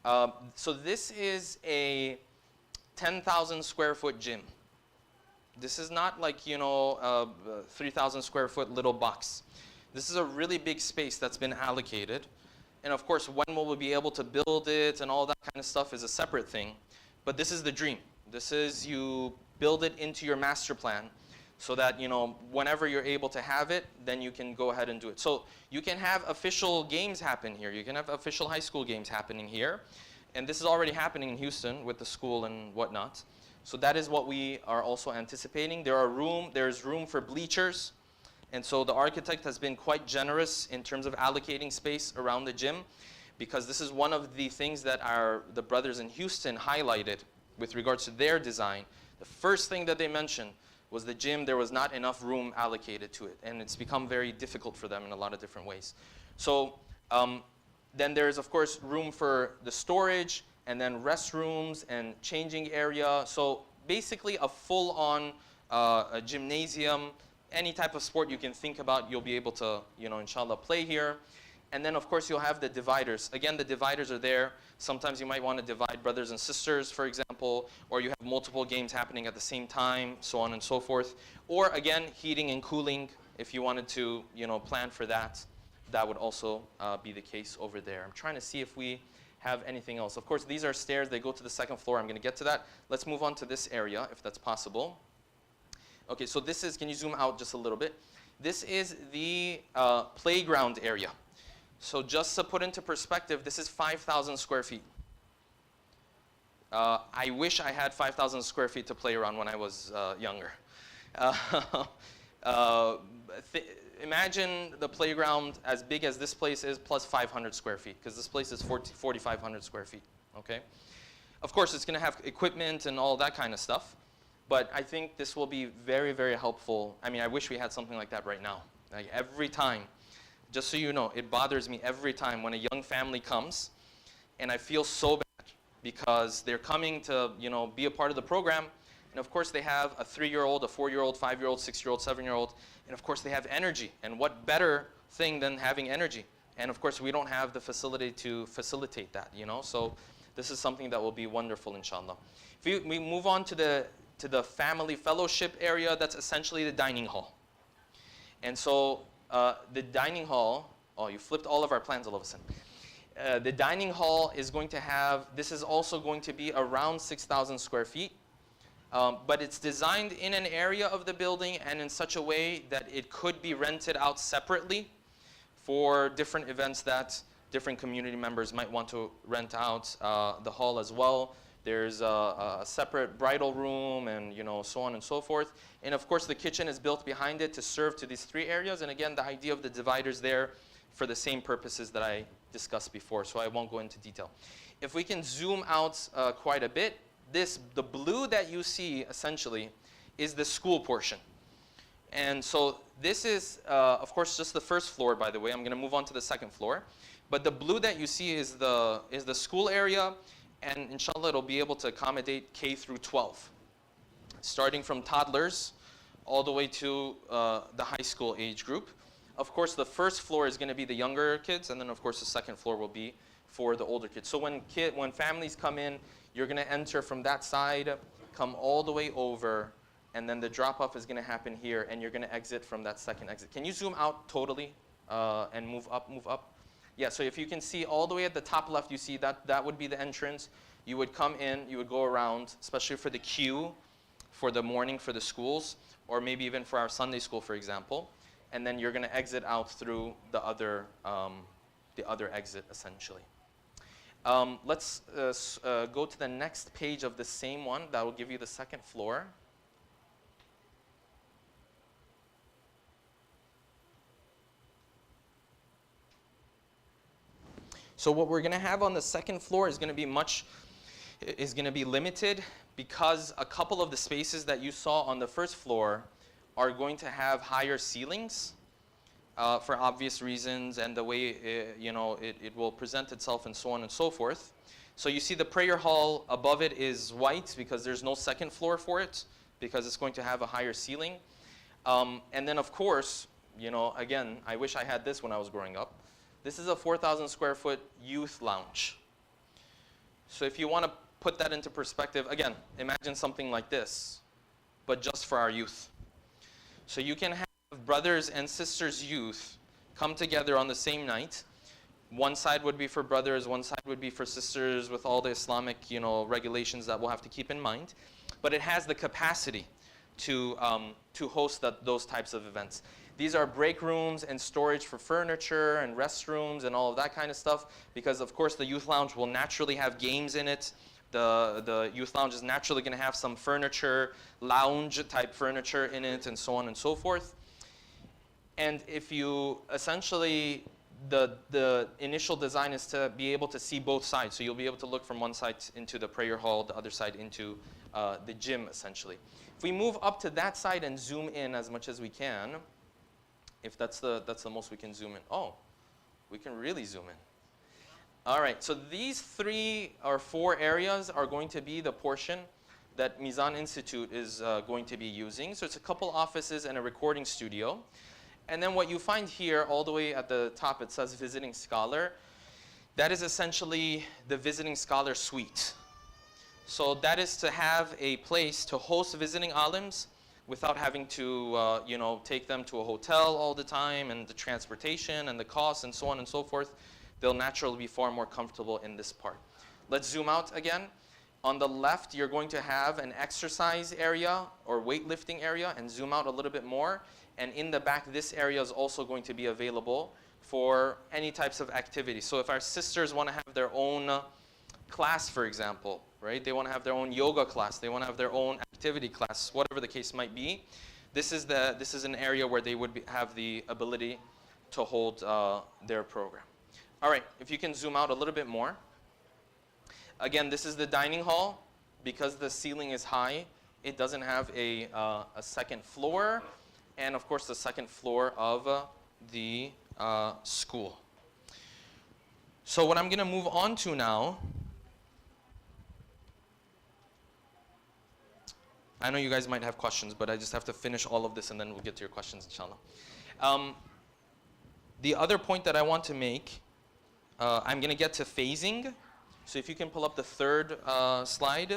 so this is a 10,000 square foot gym. This is not like, 3,000 square foot little box. This is a really big space that's been allocated. And of course, when will we be able to build it and all that kind of stuff is a separate thing. But this is the dream. This is, you build it into your master plan so that, whenever you're able to have it, then you can go ahead and do it. So you can have official games happen here. You can have official high school games happening here. And this is already happening in Houston with the school and whatnot. So that is what we are also anticipating. There's room for bleachers. And so the architect has been quite generous in terms of allocating space around the gym, because this is one of the things that the brothers in Houston highlighted with regards to their design. The first thing that they mentioned was the gym. There was not enough room allocated to it, and it's become very difficult for them in a lot of different ways. So then there's, of course, room for the storage, and then restrooms and changing area. So basically a full-on a gymnasium. Any type of sport you can think about, you'll be able to, inshallah, play here. And then, of course, you'll have the dividers. Again, the dividers are there. Sometimes you might want to divide brothers and sisters, for example, or you have multiple games happening at the same time, so on and so forth. Or, again, heating and cooling, if you wanted to, plan for that. That would also be the case over there. I'm trying to see if we have anything else. Of course, these are stairs. They go to the second floor. I'm going to get to that. Let's move on to this area, if that's possible. Okay, so this is, can you zoom out just a little bit? This is the playground area. So just to put into perspective, this is 5,000 square feet. I wish I had 5,000 square feet to play around when I was younger. Imagine the playground as big as this place is plus 500 square feet, because this place is 4,500 square feet, okay? Of course, it's gonna have equipment and all that kind of stuff. But I think this will be very, very helpful. I mean, I wish we had something like that right now. Like every time, just so you know, it bothers me every time when a young family comes, and I feel so bad because they're coming to, be a part of the program. And of course, they have a 3-year-old, a 4-year-old, 5-year-old, 6-year-old, 7-year-old, and of course, they have energy. And what better thing than having energy? And of course, we don't have the facility to facilitate that, So this is something that will be wonderful, inshallah. If we move on to the family fellowship area, that's essentially the dining hall. And so the dining hall, you flipped all of our plans all of a sudden. The dining hall is going to have, this is also going to be around 6,000 square feet, but it's designed in an area of the building and in such a way that it could be rented out separately for different events that different community members might want to rent out the hall as well. There's a separate bridal room and so on and so forth. And of course the kitchen is built behind it to serve to these 3 areas. And again, the idea of the dividers there for the same purposes that I discussed before, so I won't go into detail. If we can zoom out quite a bit, the blue that you see essentially is the school portion. And so this is, of course, just the first floor, by the way. I'm going to move on to the second floor. But the blue that you see is the school area. And inshallah, it'll be able to accommodate K through 12, starting from toddlers all the way to the high school age group. of course, the first floor is going to be the younger kids, and then of course the second floor will be for the older kids. So when families come in, you're going to enter from that side, come all the way over, and then the drop-off is going to happen here, and you're going to exit from that second exit. Can you zoom out totally and move up, move up? Yeah, so if you can see all the way at the top left, you see that would be the entrance. You would come in, you would go around, especially for the queue, for the morning, for the schools, or maybe even for our Sunday school, for example. And then you're going to exit out through the other exit, essentially. Let's go to the next page of the same one. That will give you the second floor. So what we're going to have on the second floor is going to be limited, because a couple of the spaces that you saw on the first floor are going to have higher ceilings for obvious reasons, and the way it will present itself and so on and so forth. So you see the prayer hall above it is white because there's no second floor for it, because it's going to have a higher ceiling. And then of course, again, I wish I had this when I was growing up. This is a 4,000 square foot youth lounge. So if you want to put that into perspective, again, imagine something like this, but just for our youth. So you can have brothers and sisters youth come together on the same night. One side would be for brothers, one side would be for sisters, with all the Islamic, regulations that we'll have to keep in mind. But it has the capacity to host those types of events. These are break rooms and storage for furniture and restrooms and all of that kind of stuff, because of course the youth lounge will naturally have games in it. The youth lounge is naturally going to have some furniture, lounge type furniture in it, and so on and so forth. And if you essentially, the initial design is to be able to see both sides. So you'll be able to look from one side into the prayer hall, the other side into the gym, essentially. If we move up to that side and zoom in as much as we can, if that's the most we can zoom in. Oh, we can really zoom in. All right, so these 3 or 4 areas are going to be the portion that Mizan Institute is going to be using. So it's a couple offices and a recording studio. And then what you find here, all the way at the top, it says Visiting Scholar. That is essentially the Visiting Scholar Suite. So that is to have a place to host visiting alims without having to take them to a hotel all the time, and the transportation and the costs and so on and so forth. They'll naturally be far more comfortable in this part. Let's zoom out again. On the left, you're going to have an exercise area or weightlifting area, and zoom out a little bit more. And in the back, this area is also going to be available for any types of activities. So if our sisters want to have their own class, for example, right? They want to have their own yoga class. They want to have their own activity class, whatever the case might be. This is an area where they would have the ability to hold their program. All right, if you can zoom out a little bit more. Again, this is the dining hall. Because the ceiling is high, it doesn't have a second floor, and of course the second floor of the school. So what I'm going to move on to now, I know you guys might have questions, but I just have to finish all of this and then we'll get to your questions, inshallah. The other point that I want to make, I'm going to get to phasing. So if you can pull up the third slide.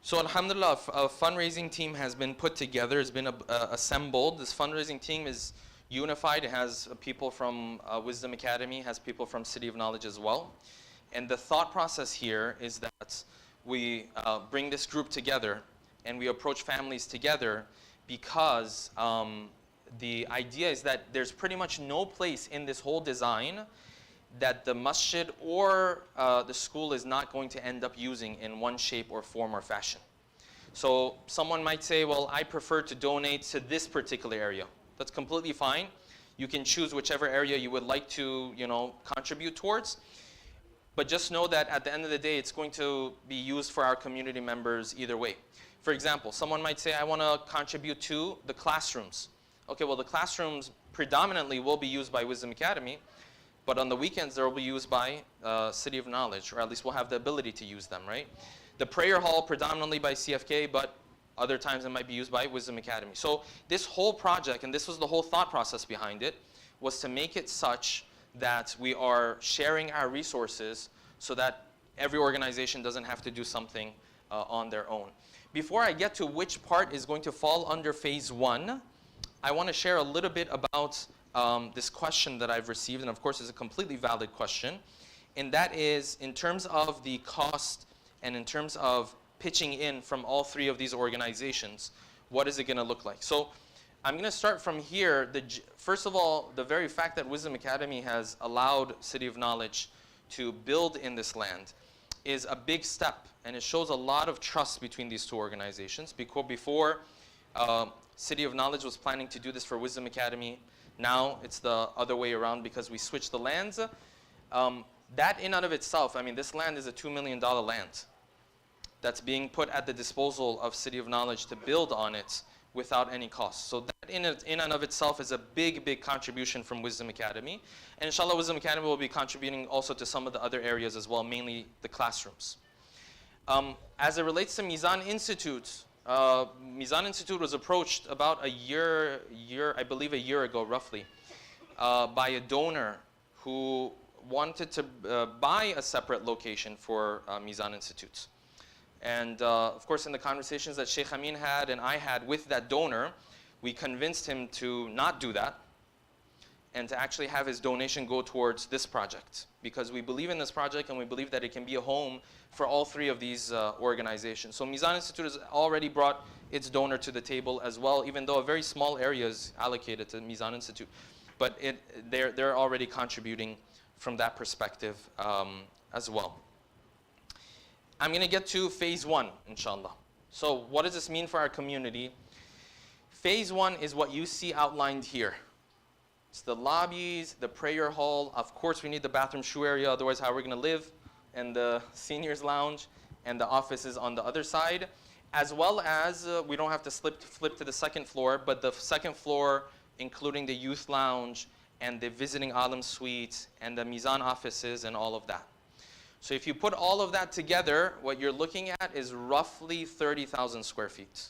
So alhamdulillah, a fundraising team has been put together, has been assembled. This fundraising team is unified. It has people from Wisdom Academy, has people from City of Knowledge as well. And the thought process here is that we bring this group together and we approach families together, because the idea is that there's pretty much no place in this whole design that the masjid or the school is not going to end up using in one shape or form or fashion. So someone might say, well, I prefer to donate to this particular area. That's completely fine. You can choose whichever area you would like to, contribute towards. But just know that at the end of the day, it's going to be used for our community members either way. For example, someone might say, I want to contribute to the classrooms. Okay, well, the classrooms predominantly will be used by Wisdom Academy, but on the weekends, they will be used by City of Knowledge, or at least we'll have the ability to use them, right? The prayer hall predominantly by CFK, but Other times it might be used by Wisdom Academy. So this whole project, and this was the whole thought process behind it, was to make it such that we are sharing our resources so that every organization doesn't have to do something on their own. Before I get to which part is going to fall under phase 1, I want to share a little bit about this question that I've received, and of course it's a completely valid question, and that is in terms of the cost and in terms of pitching in from all 3 of these organizations, what is it going to look like? So I'm going to start from here. First of all, the very fact that Wisdom Academy has allowed City of Knowledge to build in this land is a big step, and it shows a lot of trust between these 2 organizations. Before City of Knowledge was planning to do this for Wisdom Academy. Now it's the other way around because we switched the lands. That in and of itself, I mean, this land is a $2 million land that's being put at the disposal of City of Knowledge to build on it without any cost. So that in and of itself is a big, big contribution from Wisdom Academy. And inshallah, Wisdom Academy will be contributing also to some of the other areas as well, mainly the classrooms. As it relates to Mizan Institute, Mizan Institute was approached about a year ago roughly, by a donor who wanted to buy a separate location for Mizan Institute. And of course, in the conversations that Sheikh Amin had and I had with that donor, we convinced him to not do that and to actually have his donation go towards this project, because we believe in this project and we believe that it can be a home for all 3 of these organizations. So Mizan Institute has already brought its donor to the table as well, even though a very small area is allocated to Mizan Institute. But they're already contributing from that perspective as well. I'm going to get to phase 1, inshallah. So what does this mean for our community? Phase 1 is what you see outlined here. It's the lobbies, the prayer hall. Of course, we need the bathroom shoe area, otherwise how are we going to live? And the seniors lounge and the offices on the other side. As well as, we don't have to flip to the 2nd floor, but the 2nd floor, including the youth lounge and the visiting alim suite and the Mizan offices and all of that. So if you put all of that together, what you're looking at is roughly 30,000 square feet.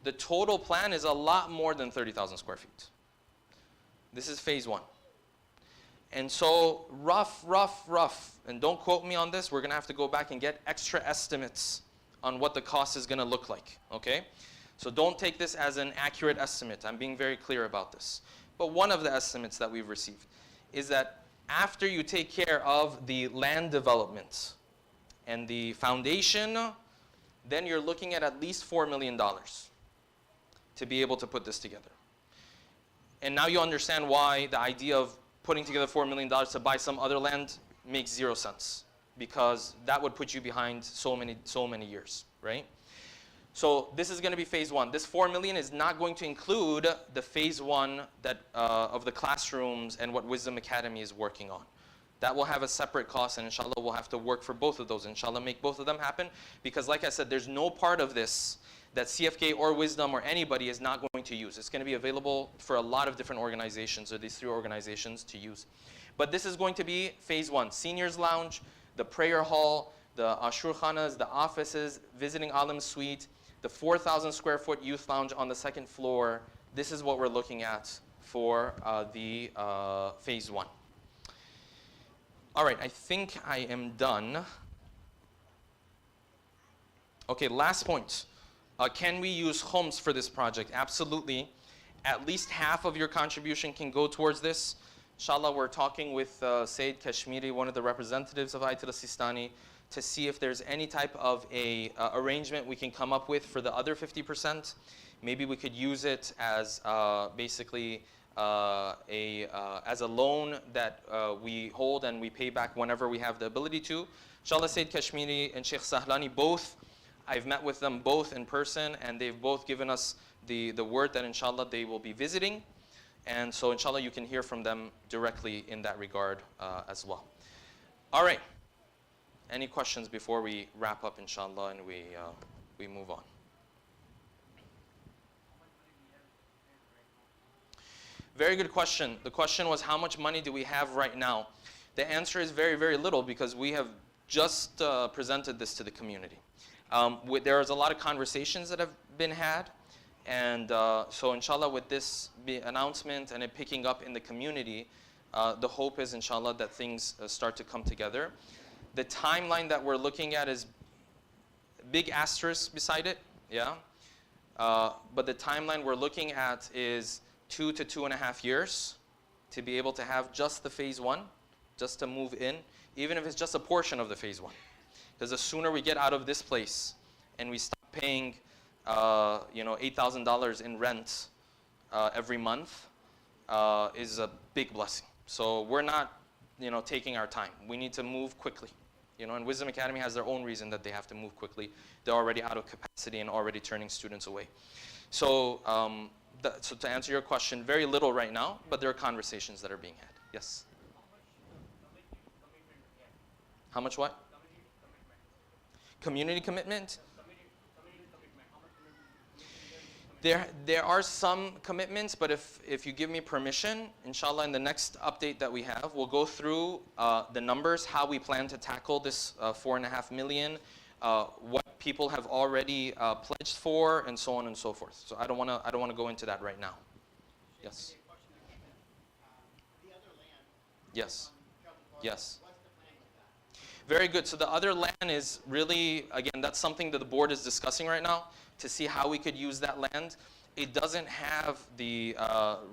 The total plan is a lot more than 30,000 square feet. This is phase 1. And so rough, and don't quote me on this, we're going to have to go back and get extra estimates on what the cost is going to look like, okay? So don't take this as an accurate estimate. I'm being very clear about this. But one of the estimates that we've received is that after you take care of the land development and the foundation, then you're looking at least $4 million to be able to put this together. And now you understand why the idea of putting together $4 million to buy some other land makes 0 sense, because that would put you behind so many years, right? So this is going to be phase 1. This $4 million is not going to include the phase 1 that, of the classrooms and what Wisdom Academy is working on. That will have a separate cost, and inshallah we'll have to work for both of those. Inshallah, make both of them happen, because like I said, there's no part of this that CFK or Wisdom or anybody is not going to use. It's going to be available for a lot of different organizations, or these 3 organizations, to use. But this is going to be phase 1. Seniors Lounge, the prayer hall, the ashur khanas, the offices, visiting alim suite, the 4,000 square foot youth lounge on the 2nd floor. This is what we're looking at for the phase 1. All right, I think I am done. Okay, last point. Can we use khums for this project? Absolutely. At least half of your contribution can go towards this. Inshallah, we're talking with Sayyid Kashmiri, one of the representatives of Ayatul Sistani, to see if there's any type of a arrangement we can come up with for the other 50%. Maybe we could use it as basically as a loan that we hold and we pay back whenever we have the ability to. Inshallah, Sayyid Kashmiri and Sheikh Sahlani both, I've met with them both in person, and they've both given us the word that inshallah they will be visiting. And so inshallah you can hear from them directly in that regard as well. All right. Any questions before we wrap up, inshallah, and we move on? Very good question. The question was, how much money do we have right now? The answer is very, very little, because we have just presented this to the community. There's a lot of conversations that have been had. And so inshallah, with this announcement and it picking up in the community, the hope is inshallah that things start to come together. The timeline that we're looking at is big asterisk beside it, yeah. But the timeline we're looking at is 2 to 2.5 years to be able to have just the phase 1, just to move in, even if it's just a portion of the phase 1. Because the sooner we get out of this place and we stop paying $8,000 in rent every month is a big blessing. So we're not taking our time. We need to move quickly. And Wisdom Academy has their own reason that they have to move quickly. They're already out of capacity and already turning students away. So, so to answer your question, very little right now, but there are conversations that are being had. Yes? How much what? Community commitment? There are some commitments, but if you give me permission, inshallah, in the next update that we have, we'll go through the numbers, how we plan to tackle this 4.5 million, what people have already pledged for, and so on and so forth. So I don't want to go into that right now. Yes. Yes. Yes. Very good. So the other land is really, again, that's something that the board is discussing right now to see how we could use that land. It doesn't have the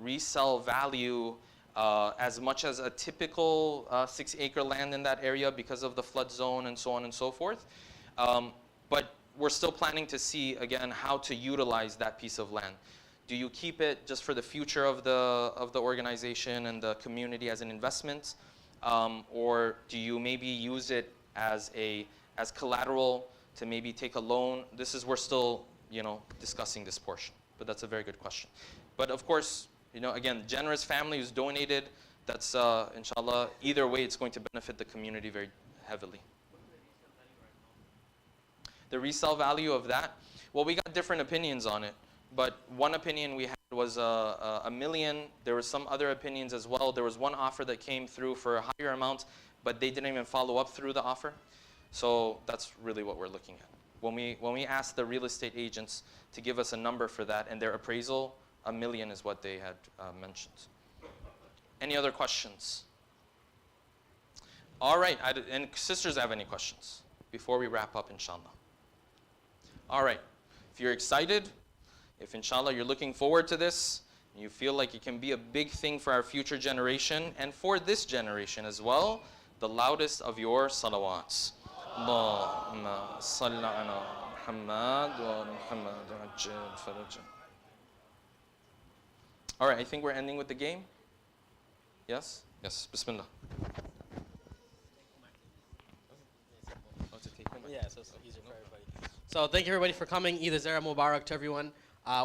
resale value as much as a typical 6-acre land in that area because of the flood zone and so on and so forth. But we're still planning to see, again, how to utilize that piece of land. Do you keep it just for the future of the organization and the community as an investment? Or do you maybe use it as collateral to maybe take a loan? We're still discussing this portion, but that's a very good question. But of course, again, generous family who's donated, that's inshallah, either way it's going to benefit the community very heavily. The resale value of that, well, we got different opinions on it, but one opinion we had was $1 million. There were some other opinions as well. There was one offer that came through for a higher amount, but they didn't even follow up through the offer. So that's really what we're looking at. When we asked the real estate agents to give us a number for that and their appraisal, $1 million is what they had mentioned. Any other questions? All right, and sisters have any questions before we wrap up, inshallah? All right, if you're excited, if inshallah you're looking forward to this, and you feel like it can be a big thing for our future generation and for this generation as well, the loudest of your salawats. Allahumma salli ala Muhammad wa Muhammad ajil farajah. All right, I think we're ending with the game. Yes? Yes, Bismillah. Yeah, so it's easier for everybody. So thank you everybody for coming. Eid Zahra Mubarak to everyone.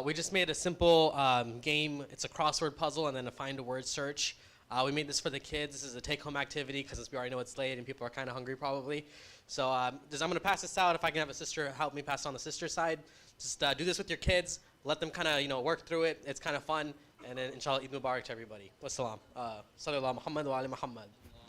We just made a simple game. It's a crossword puzzle and then a find a word search. We made this for the kids. This is a take-home activity because we already know it's late and people are kind of hungry probably. So I'm going to pass this out. If I can have a sister help me pass on the sister side. Just do this with your kids. Let them kind of work through it. It's kind of fun. And then inshallah, Eid Mubarak to everybody. Wassalam. Sallallahu Muhammad wa ali Muhammad.